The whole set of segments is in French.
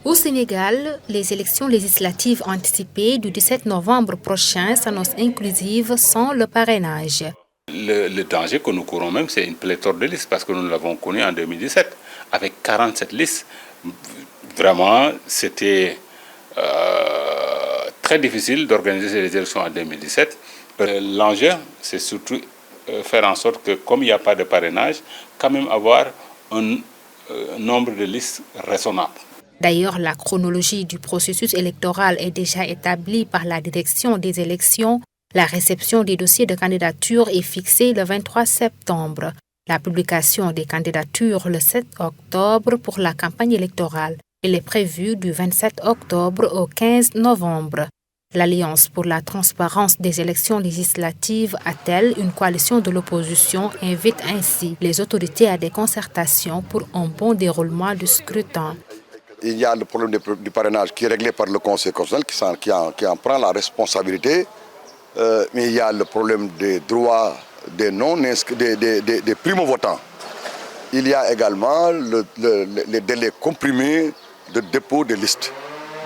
Au Sénégal, les élections législatives anticipées du 17 novembre prochain s'annoncent inclusives sans le parrainage. Le danger que nous courons même, c'est une pléthore de listes, parce que nous l'avons connu en 2017, avec 47 listes. Vraiment, c'était très difficile d'organiser les élections en 2017. L'enjeu, c'est surtout faire en sorte que, comme il n'y a pas de parrainage, quand même avoir un nombre de listes raisonnable. D'ailleurs, la chronologie du processus électoral est déjà établie par la direction des élections. La réception des dossiers de candidature est fixée le 23 septembre. La publication des candidatures le 7 octobre pour la campagne électorale. Elle est prévue du 27 octobre au 15 novembre. L'Alliance pour la transparence des élections législatives, ATEL, une coalition de l'opposition, invite ainsi les autorités à des concertations pour un bon déroulement du scrutin. Il y a le problème du parrainage qui est réglé par le Conseil constitutionnel qui en prend la responsabilité. Mais il y a le problème des droits des des primo-votants. Il y a également les délais comprimés de dépôt des listes.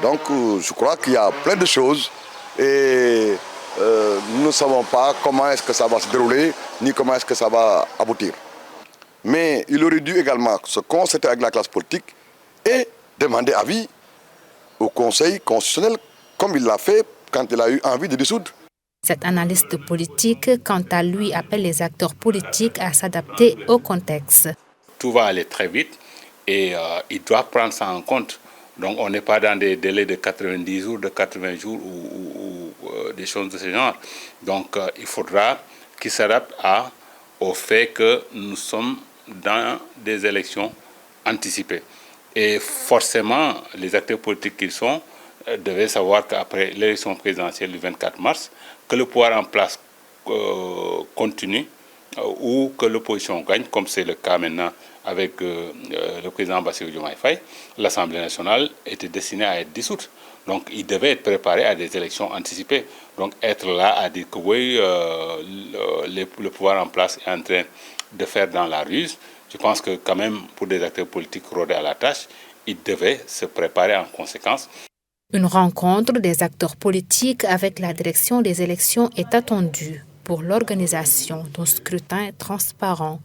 Donc je crois qu'il y a plein de choses et nous ne savons pas comment est-ce que ça va se dérouler ni comment est-ce que ça va aboutir. Mais il aurait dû également se concerter avec la classe politique et demander avis au Conseil constitutionnel comme il l'a fait quand il a eu envie de dissoudre. Cet analyste politique, quant à lui, appelle les acteurs politiques à s'adapter au contexte. Tout va aller très vite et il doit prendre ça en compte. Donc on n'est pas dans des délais de 90 jours, de 80 jours ou des choses de ce genre. Donc il faudra qu'il s'adapte au fait que nous sommes dans des élections anticipées. Et forcément, les acteurs politiques qu'ils sont devaient savoir qu'après l'élection présidentielle du 24 mars, que le pouvoir en place continue ou que l'opposition gagne, comme c'est le cas maintenant avec le président Bassirou Diomaye Faye, l'Assemblée nationale était destinée à être dissoute. Donc il devait être préparé à des élections anticipées. Donc être là à dire que oui, le pouvoir en place est en train de faire dans la ruse, je pense que quand même pour des acteurs politiques rodés à la tâche, ils devaient se préparer en conséquence. Une rencontre des acteurs politiques avec la direction des élections est attendue pour l'organisation d'un scrutin transparent.